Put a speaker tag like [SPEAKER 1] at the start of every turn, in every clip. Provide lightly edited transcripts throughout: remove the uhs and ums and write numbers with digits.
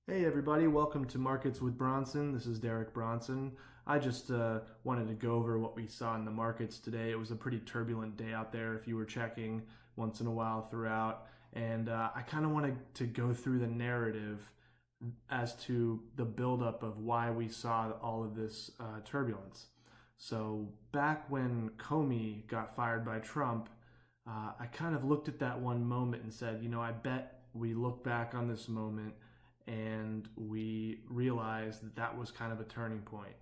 [SPEAKER 1] Hey everybody, welcome to Markets with Bronson. This is Derek Bronson. I just wanted to go over what we saw in the markets today. It was a pretty turbulent day out there if you were checking once in a while throughout. And I kind of wanted to go through the narrative as to the buildup of why we saw all of this turbulence. So back when Comey got fired by Trump, I kind of looked at that one moment and said, I bet we look back on this moment and we realized that that was kind of a turning point.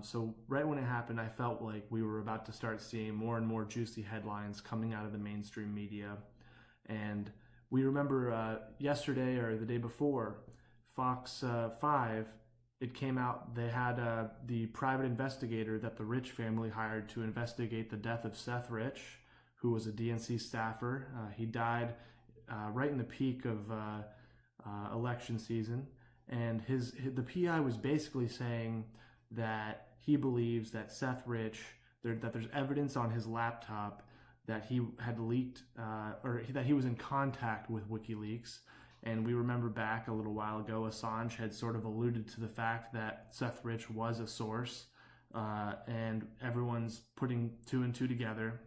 [SPEAKER 1] So right when it happened, I felt like we were about to start seeing more and more juicy headlines coming out of the mainstream media. And we remember yesterday or the day before, Fox 5, it came out, they had the private investigator that the Rich family hired to investigate the death of Seth Rich, who was a DNC staffer. He died right in the peak of election season, and the PI was basically saying that he believes that Seth Rich, that there's evidence on his laptop that he had leaked or that he was in contact with WikiLeaks. And we remember back a little while ago, Assange had sort of alluded to the fact that Seth Rich was a source, and everyone's putting two and two together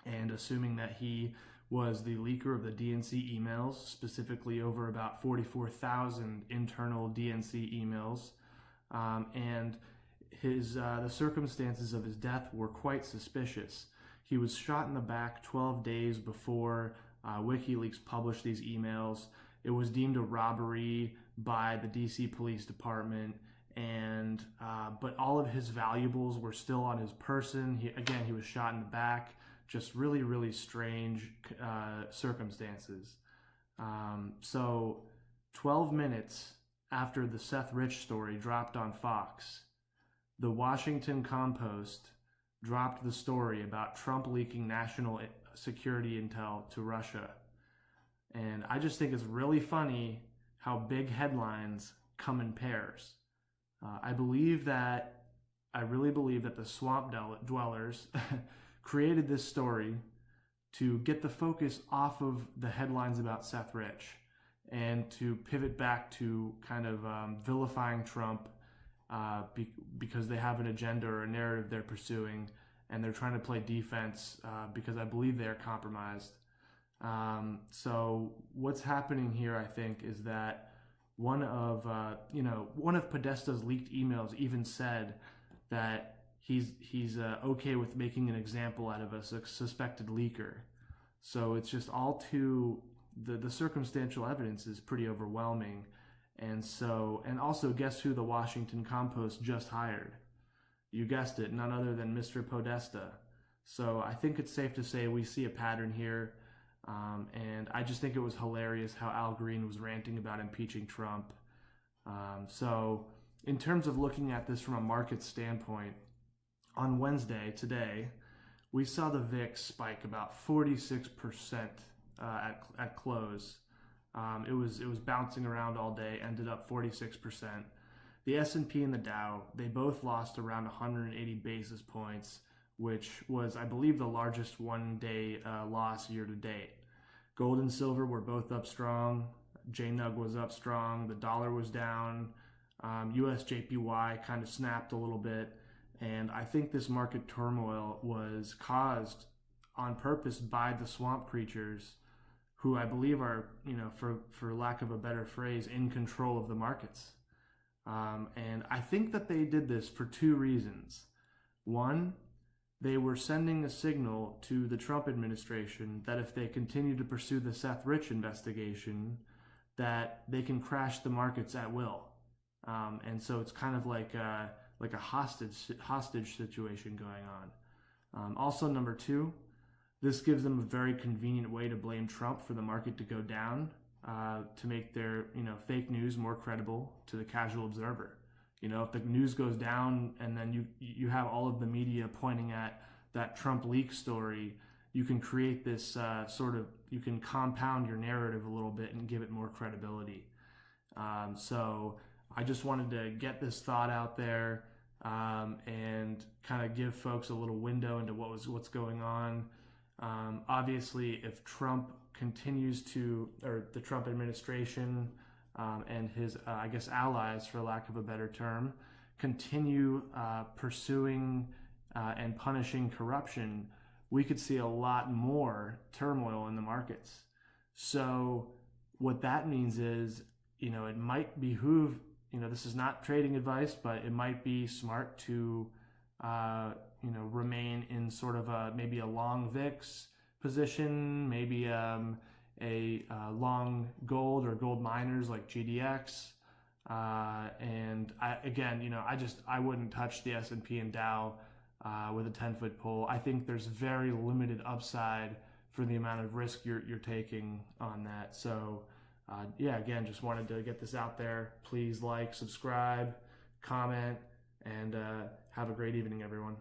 [SPEAKER 1] and assuming that he was the leaker of the DNC emails, specifically over about 44,000 internal DNC emails. And the circumstances of his death were quite suspicious. He was shot in the back 12 days before WikiLeaks published these emails. It was deemed a robbery by the DC Police Department, and but all of his valuables were still on his person. He was shot in the back. Just really, really strange circumstances. So 12 minutes after the Seth Rich story dropped on Fox, the Washington Compost dropped the story about Trump leaking national security intel to Russia. And I just think it's really funny how big headlines come in pairs. I really believe that the swamp dwellers created this story to get the focus off of the headlines about Seth Rich and to pivot back to kind of vilifying Trump because they have an agenda or a narrative they're pursuing, and they're trying to play defense because I believe they are compromised. So what's happening here, I think, is that one of Podesta's leaked emails even said that he's okay with making an example out of a suspected leaker. So it's just all too the circumstantial evidence is pretty overwhelming. And also guess who the Washington Compost just hired? You guessed it, none other than Mr. Podesta. So I think it's safe to say we see a pattern here. And I just think it was hilarious how Al Green was ranting about impeaching Trump. So in terms of looking at this from a market standpoint, on Wednesday, today, we saw the VIX spike about 46% at close. It was bouncing around all day, ended up 46%. The S&P and the Dow, they both lost around 180 basis points, which was, I believe, the largest one-day loss year to date. Gold and silver were both up strong. JNUG was up strong. The dollar was down. US JPY kind of snapped a little bit. And I think this market turmoil was caused on purpose by the swamp creatures, who I believe are, for lack of a better phrase, in control of the markets. And I think that they did this for two reasons. One, they were sending a signal to the Trump administration that if they continue to pursue the Seth Rich investigation, that they can crash the markets at will. And so it's kind of like a hostage situation going on. Also, number two, this gives them a very convenient way to blame Trump for the market to go down, to make their fake news more credible to the casual observer. If the news goes down and then you have all of the media pointing at that Trump leak story, you can create this you can compound your narrative a little bit and give it more credibility. So I just wanted to get this thought out there and kind of give folks a little window into what's going on. Obviously, if Trump continues to, or the Trump administration and his, I guess, allies, for lack of a better term, continue pursuing and punishing corruption, we could see a lot more turmoil in the markets. So what that means is, it might behoove, this is not trading advice, but it might be smart to, remain in sort of maybe a long VIX position, maybe a long gold or gold miners like GDX. And I wouldn't touch the S&P and Dow with a 10-foot pole. I think there's very limited upside for the amount of risk you're taking on that. So again, just wanted to get this out there. Please like, subscribe, comment, and have a great evening, everyone.